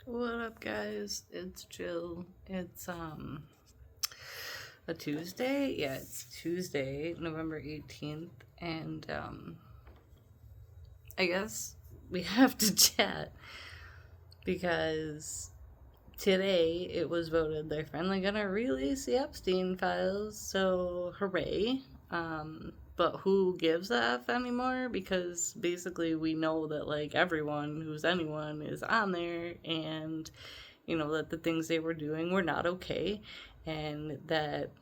What up, guys? It's Jill. It's a Tuesday. Yeah, it's Tuesday, November 18th, and I guess we have to chat because today it was voted they're finally gonna release the Epstein files. So hooray! But who gives a f anymore? Because basically we know that like everyone who's anyone is on there, and that the things they were doing were not okay, and that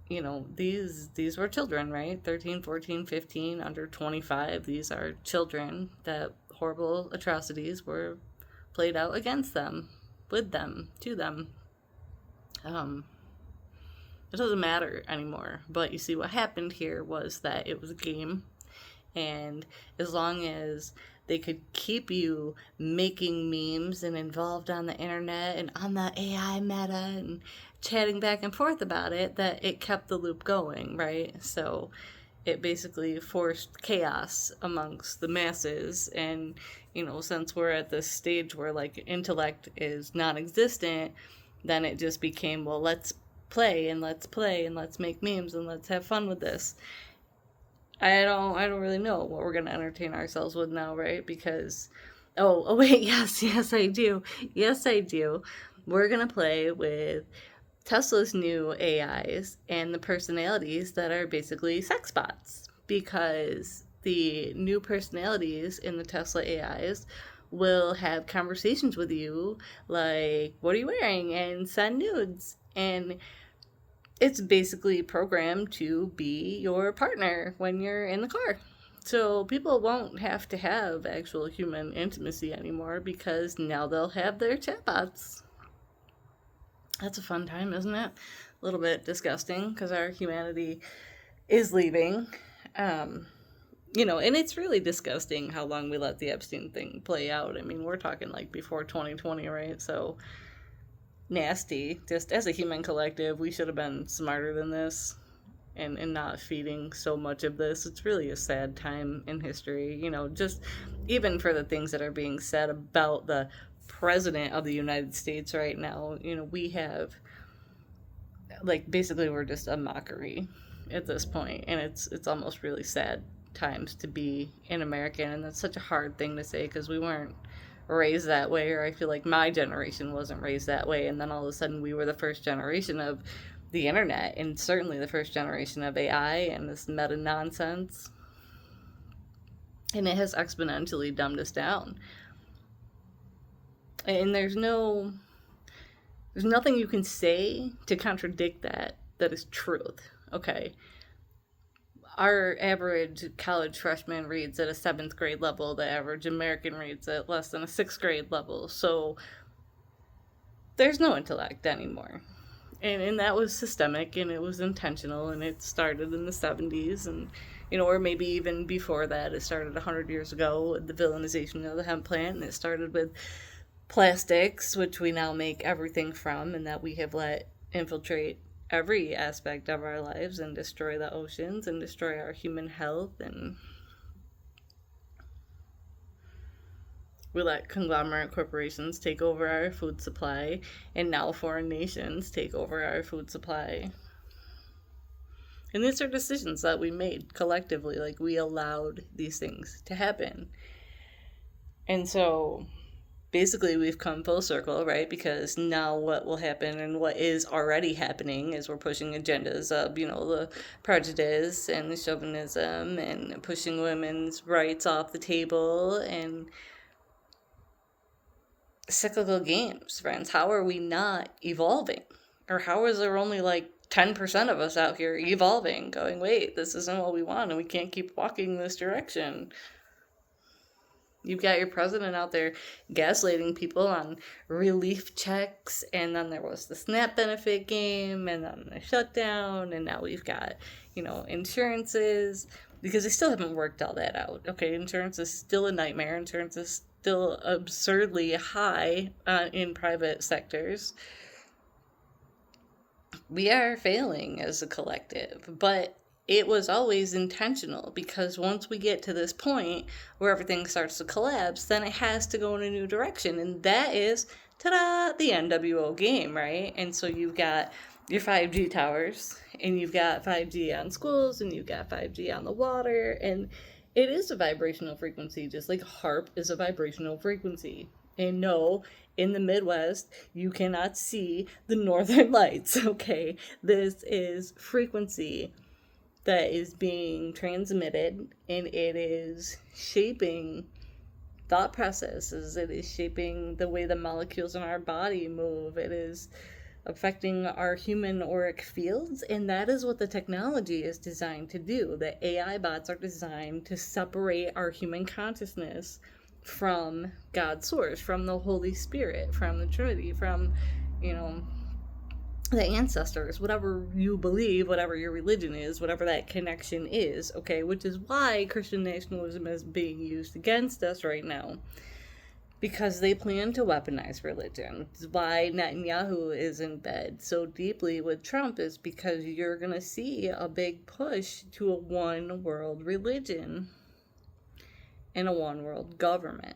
these were children, right? 13, 14, 15, under 25. These are children that horrible atrocities were played out against them, with them, to them. um it doesn't matter anymore. But you see, what happened here was that it was a game, and as long as they could keep you making memes and involved on the internet and on the AI meta and chatting back and forth about it, that it kept the loop going, right? So it basically forced chaos amongst the masses. And since we're at this stage where like intellect is non-existent, then it just became, well, let's play and let's play and let's make memes and let's have fun with this. I don't really know what we're gonna entertain ourselves with now, right? Because oh wait, yes I do. Yes I do. We're gonna play with Tesla's new AIs and the personalities that are basically sex bots, because the new personalities in the Tesla AIs will have conversations with you like, what are you wearing, and send nudes. And it's basically programmed to be your partner when you're in the car. So people won't have to have actual human intimacy anymore, because now they'll have their chatbots. That's a fun time, isn't it? A little bit disgusting because our humanity is leaving. Um, and it's really disgusting how long we let the Epstein thing play out. I mean, we're talking like before 2020, right? So nasty. Just as a human collective, we should have been smarter than this, and not feeding so much of this. It's really a sad time in history, just even for the things that are being said about the president of the United States right now. We have, like, basically we're just a mockery at this point, and it's almost really sad times to be an American. And that's such a hard thing to say because we weren't raised that way, or I feel like my generation wasn't raised that way, and then all of a sudden we were the first generation of the internet, and certainly the first generation of AI and this meta nonsense, and it has exponentially dumbed us down. And there's nothing you can say to contradict that is truth. Okay, our average college freshman reads at a seventh grade level. The average American reads at less than a sixth grade level. So there's no intellect anymore. And that was systemic, and it was intentional, and it started in the 70s, and or maybe even before that. It started 100 years ago with the villainization of the hemp plant, and it started with plastics, which we now make everything from, and that we have let infiltrate every aspect of our lives and destroy the oceans and destroy our human health. And we let conglomerate corporations take over our food supply, and now foreign nations take over our food supply. And these are decisions that we made collectively. Like, we allowed these things to happen. And so basically we've come full circle, right? Because now what will happen, and what is already happening, is we're pushing agendas of, the prejudice and the chauvinism, and pushing women's rights off the table, and cyclical games, friends. How are we not evolving? Or how is there only like 10% of us out here evolving, going, wait, this isn't what we want, and we can't keep walking this direction? You've got your president out there gaslighting people on relief checks, and then there was the SNAP benefit game, and then the shutdown, and now we've got, insurances, because they still haven't worked all that out. Okay, insurance is still a nightmare. Insurance is still absurdly high in private sectors. We are failing as a collective, but it was always intentional, because once we get to this point where everything starts to collapse, then it has to go in a new direction. And that is, ta-da, the NWO game, right? And so you've got your 5G towers, and you've got 5G on schools, and you've got 5G on the water, and it is a vibrational frequency, just like HARP is a vibrational frequency. And no, in the Midwest, you cannot see the northern lights, okay? This is frequency that is being transmitted, and it is shaping thought processes. It is shaping the way the molecules in our body move. It is affecting our human auric fields, and that is what the technology is designed to do. The AI bots are designed to separate our human consciousness from God's source, from the Holy Spirit, from the Trinity, from, the ancestors, whatever you believe, whatever your religion is, whatever that connection is, okay? Which is why Christian nationalism is being used against us right now, because they plan to weaponize religion. Which is why Netanyahu is in bed so deeply with Trump, is because you're going to see a big push to a one world religion and a one world government.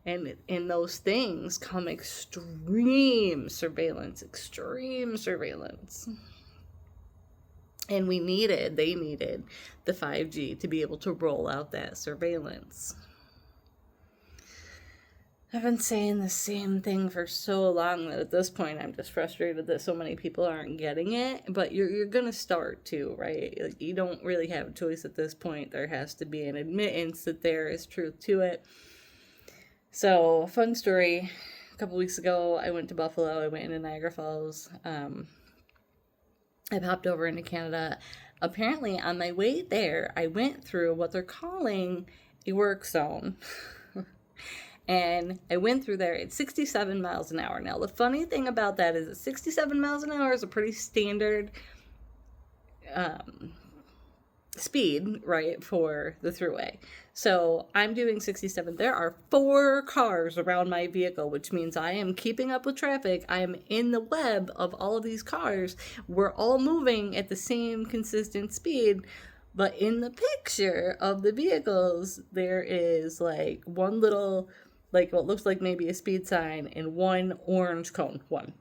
And in those things come extreme surveillance. And they needed the 5G to be able to roll out that surveillance. I've been saying the same thing for so long that at this point I'm just frustrated that so many people aren't getting it. But you're going to start to, right? Like, you don't really have a choice at this point. There has to be an admittance that there is truth to it. So, fun story, a couple weeks ago, I went to Buffalo, I went into Niagara Falls, I popped over into Canada. Apparently, on my way there, I went through what they're calling a work zone, and I went through there at 67 miles an hour. Now, the funny thing about that is that 67 miles an hour is a pretty standard speed, right, for the thruway. So I'm doing 67. There are 4 cars around my vehicle, which means I am keeping up with traffic. I am in the web of all of these cars. We're all moving at the same consistent speed. But in the picture of the vehicles, there is like one little, like what looks like maybe a speed sign and one orange cone. One.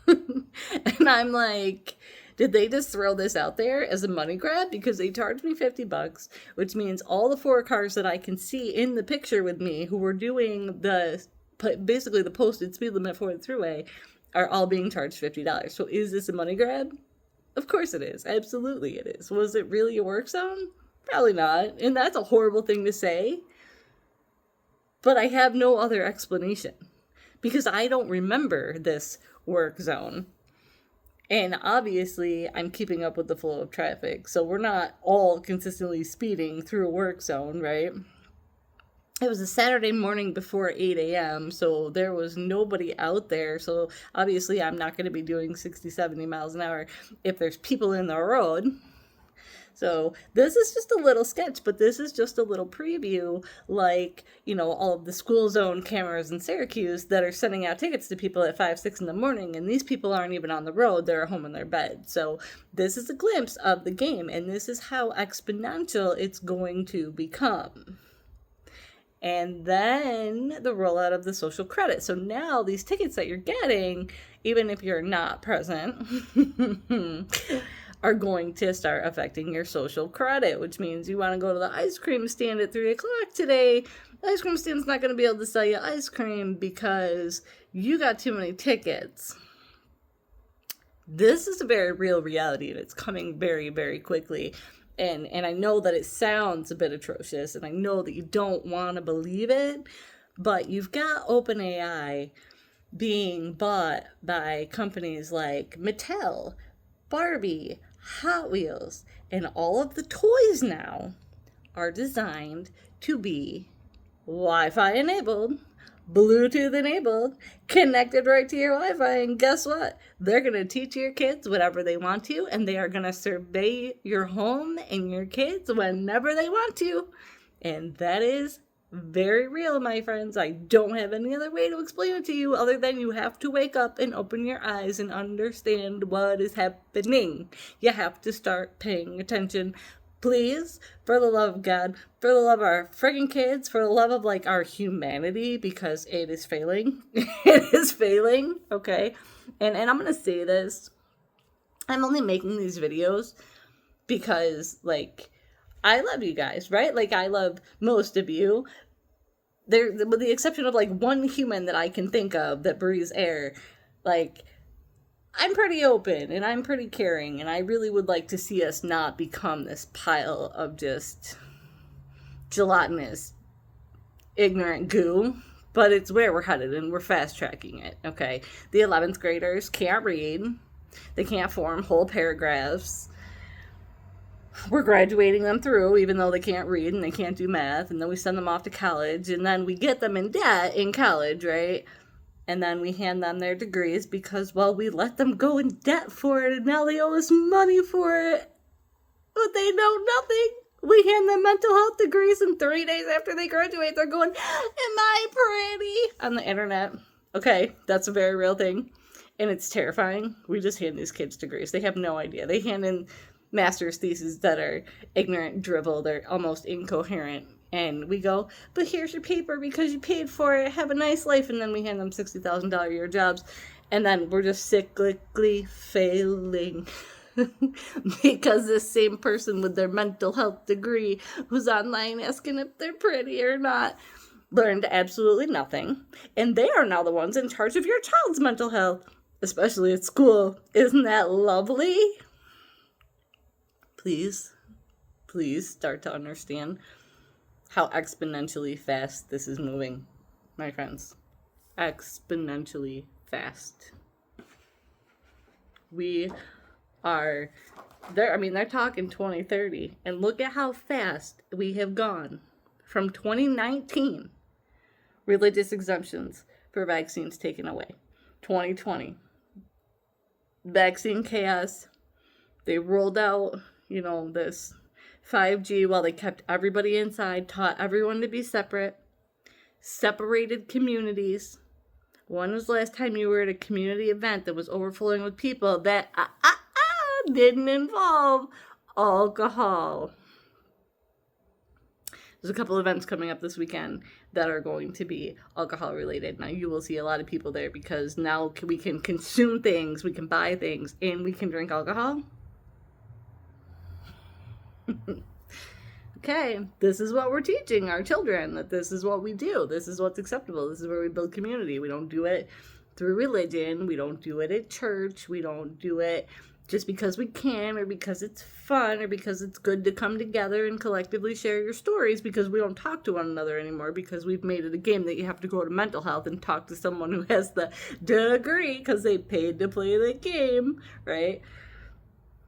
And I'm like, did they just throw this out there as a money grab? Because they charged me $50, which means all the 4 cars that I can see in the picture with me who were doing basically the posted speed limit for the thruway are all being charged $50. So is this a money grab? Of course it is. Absolutely it is. Was it really a work zone? Probably not. And that's a horrible thing to say. But I have no other explanation, because I don't remember this work zone. And obviously, I'm keeping up with the flow of traffic. So we're not all consistently speeding through a work zone, right? It was a Saturday morning before 8 a.m., so there was nobody out there. So obviously, I'm not going to be doing 60, 70 miles an hour if there's people in the road. So this is just a little sketch, but this is just a little preview, like, all of the school zone cameras in Syracuse that are sending out tickets to people at 5, 6 in the morning, and these people aren't even on the road, they're home in their bed. So this is a glimpse of the game, and this is how exponential it's going to become. And then the rollout of the social credit. So now these tickets that you're getting, even if you're not present, are going to start affecting your social credit, which means you want to go to the ice cream stand at 3 o'clock today. The ice cream stand's not going to be able to sell you ice cream because you got too many tickets. This is a very real reality, and it's coming very, very quickly. And I know that it sounds a bit atrocious, and I know that you don't want to believe it, but you've got OpenAI being bought by companies like Mattel, Barbie, Hot Wheels, and all of the toys now are designed to be Wi-Fi enabled, Bluetooth enabled, connected right to your Wi-Fi, and guess what? They're going to teach your kids whatever they want to, and they are going to survey your home and your kids whenever they want to, and that is Very real, my friends. I don't have any other way to explain it to you other than you have to wake up and open your eyes and understand what is happening. You have to start paying attention. Please, for the love of God, for the love of our friggin' kids, for the love of like our humanity, because it is failing. It is failing, okay? And I'm gonna say this. I'm only making these videos because like I love you guys, right? Like, I love most of you. There, with the exception of, like, one human that I can think of that breathes air. Like, I'm pretty open, and I'm pretty caring, and I really would like to see us not become this pile of just gelatinous, ignorant goo. But it's where we're headed, and we're fast-tracking it, okay? The 11th graders can't read. They can't form whole paragraphs. We're graduating them through, even though they can't read and they can't do math, and then we send them off to college, and then we get them in debt in college, right? And then we hand them their degrees because, well, we let them go in debt for it, and now they owe us money for it, but they know nothing. We hand them mental health degrees, and 3 days after they graduate, they're going, "Am I pretty?" on the internet. Okay, that's a very real thing, and it's terrifying. We just hand these kids degrees. They have no idea. They hand in master's theses that are ignorant, drivel, they're almost incoherent, and we go, "But here's your paper because you paid for it, have a nice life," and then we hand them $60,000 a year jobs, and then we're just cyclically failing because this same person with their mental health degree who's online asking if they're pretty or not learned absolutely nothing, and they are now the ones in charge of your child's mental health, especially at school. Isn't that lovely? Please start to understand how exponentially fast this is moving, my friends. Exponentially fast. We are there. I mean, they're talking 2030, and look at how fast we have gone from 2019, religious exemptions for vaccines taken away. 2020, vaccine chaos. They rolled out this 5G while they kept everybody inside, taught everyone to be separate, separated communities. When was the last time you were at a community event that was overflowing with people that didn't involve alcohol? There's a couple events coming up this weekend that are going to be alcohol related. Now you will see a lot of people there because now we can consume things, we can buy things, and we can drink alcohol. Okay, this is what we're teaching our children, that this is what we do. This is what's acceptable. This is where we build community. We don't do it through religion. We don't do it at church. We don't do it just because we can or because it's fun or because it's good to come together and collectively share your stories, because we don't talk to one another anymore because we've made it a game that you have to go to mental health and talk to someone who has the degree because they paid to play the game, right?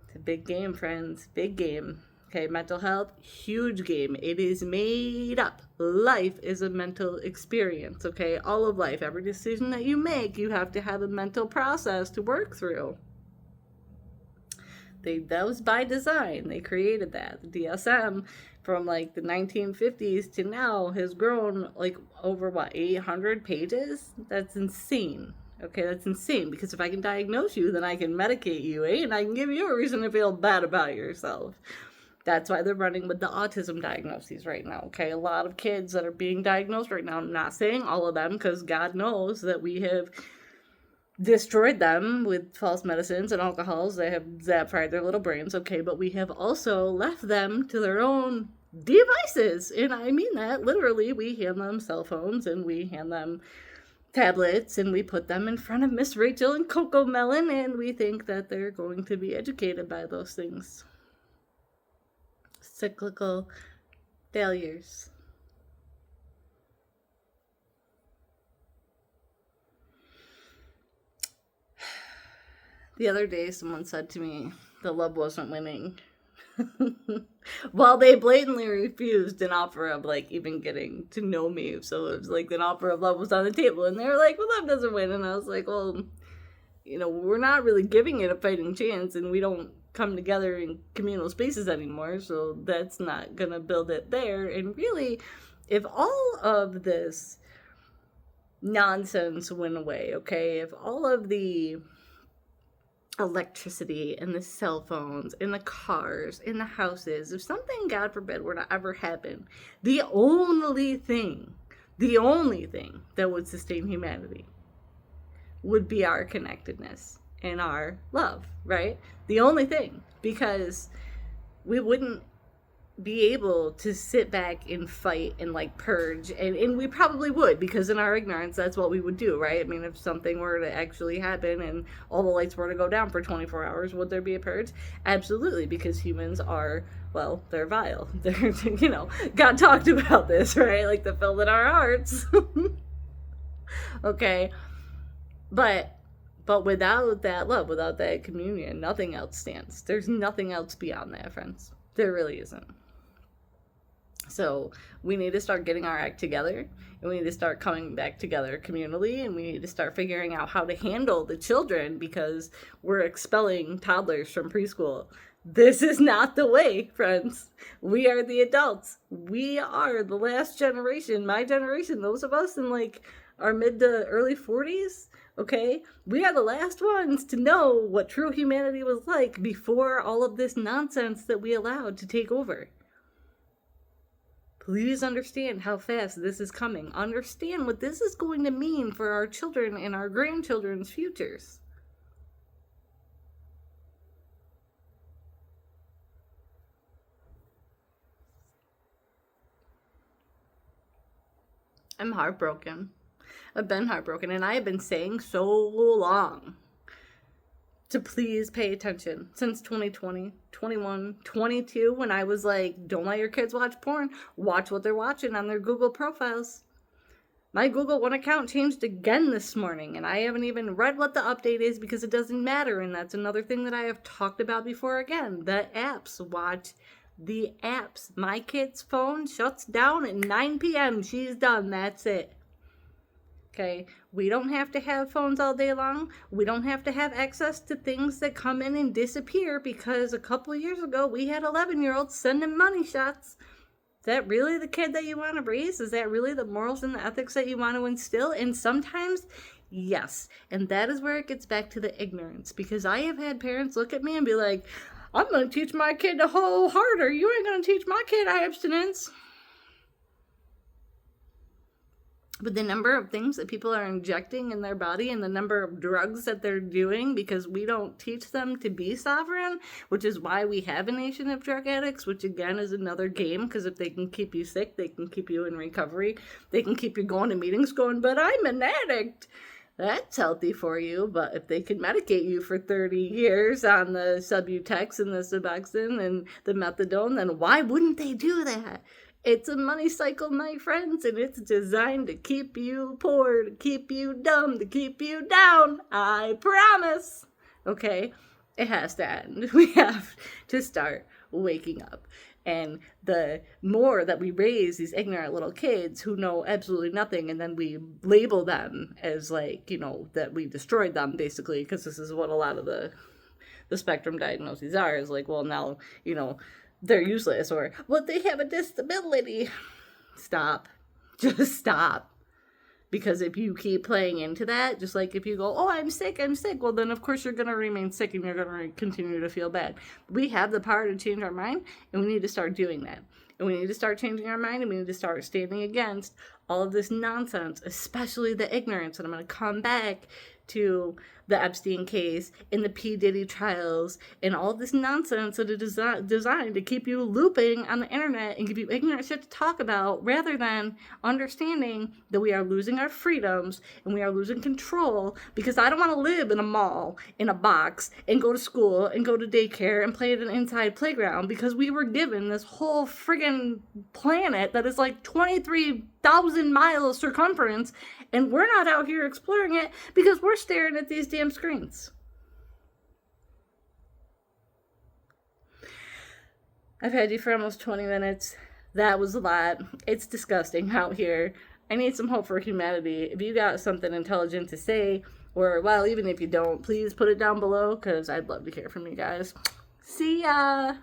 It's a big game, friends. Big game. Okay, mental health, huge game. It is made up. Life is a mental experience, okay? All of life, every decision that you make, you have to have a mental process to work through. That was by design. They created that. The DSM from like the 1950s to now has grown like over 800 pages? That's insane. Okay, that's insane, because if I can diagnose you, then I can medicate you, and I can give you a reason to feel bad about yourself. That's why they're running with the autism diagnoses right now, okay? A lot of kids that are being diagnosed right now, I'm not saying all of them, because God knows that we have destroyed them with false medicines and alcohols that have zapped their little brains, okay? But we have also left them to their own devices, and I mean that literally. We hand them cell phones, and we hand them tablets, and we put them in front of Miss Rachel and Coco Melon, and we think that they're going to be educated by those things. Cyclical failures. The other day, someone said to me that love wasn't winning. While they blatantly refused an offer of, like, even getting to know me. So it was like an offer of love was on the table, and they were like, well, love doesn't win. And I was like, well, we're not really giving it a fighting chance, and we don't come together in communal spaces anymore, so that's not gonna build it there. And really, if all of this nonsense went away, okay, if all of the electricity and the cell phones and the cars and the houses, if something, God forbid, were to ever happen, the only thing that would sustain humanity would be our connectedness and our love, right? The only thing, because we wouldn't be able to sit back and fight and like purge, and we probably would, because in our ignorance that's what we would do, right? I mean, if something were to actually happen and all the lights were to go down for 24 hours, would there be a purge? Absolutely, because humans are, well, they're vile. They're, you know, God talked about this, right? Like the filth in our hearts. Okay, but without that love, without that communion, nothing else stands. There's nothing else beyond that, friends. There really isn't. So we need to start getting our act together, and we need to start coming back together communally, and we need to start figuring out how to handle the children, because we're expelling toddlers from preschool. This is not the way, friends. We are the adults. We are the last generation, my generation, those of us in like our mid to early 40s, okay? We are the last ones to know what true humanity was like before all of this nonsense that we allowed to take over. Please understand how fast this is coming. Understand what this is going to mean for our children and our grandchildren's futures. I'm heartbroken. I've been heartbroken, and I have been saying so long to please pay attention since 2020, 21, 22, when I was like, don't let your kids watch porn. Watch what they're watching on their Google profiles. My Google One account changed again this morning, and I haven't even read what the update is because it doesn't matter, and that's another thing that I have talked about before again. The apps. Watch the apps. My kid's phone shuts down at 9 p.m. She's done. That's it. Okay, we don't have to have phones all day long. We don't have to have access to things that come in and disappear, because a couple of years ago we had 11-year-olds sending money shots. Is that really the kid that you want to raise? Is that really the morals and the ethics that you want to instill? And sometimes, yes. And that is where it gets back to the ignorance, because I have had parents look at me and be like, I'm going to teach my kid to hoe harder. You ain't going to teach my kid abstinence. But the number of things that people are injecting in their body and the number of drugs that they're doing because we don't teach them to be sovereign, which is why we have a nation of drug addicts, which again is another game, because if they can keep you sick, they can keep you in recovery. They can keep you going to meetings going, but I'm an addict. That's healthy for you, but if they can medicate you for 30 years on the Subutex and the Suboxone and the methadone, then why wouldn't they do that? It's a money cycle, my friends, and it's designed to keep you poor, to keep you dumb, to keep you down. I promise. Okay? It has to end. We have to start waking up. And the more that we raise these ignorant little kids who know absolutely nothing, and then we label them as like, you know, that we destroyed them, basically, because this is what a lot of the spectrum diagnoses are, is like, well, now, you know, they're useless, or, well, they have a disability. Stop. Just stop. Because if you keep playing into that, just like if you go, oh, I'm sick, well, then of course you're going to remain sick and you're going to continue to feel bad. We have the power to change our mind, and we need to start doing that. And we need to start changing our mind, and we need to start standing against all of this nonsense, especially the ignorance. And I'm going to come back to the Epstein case and the P. Diddy trials and all this nonsense that is designed to keep you looping on the internet and give you ignorant shit to talk about, rather than understanding that we are losing our freedoms and we are losing control, because I don't want to live in a mall, in a box, and go to school and go to daycare and play at an inside playground, because we were given this whole friggin' planet that is like 23,000 miles circumference, and we're not out here exploring it because we're staring at these damn screens. I've had you for almost 20 minutes. That was a lot. It's disgusting out here. I need some hope for humanity. If you got something intelligent to say, or, well, even if you don't, please put it down below, because I'd love to hear from you guys. See ya!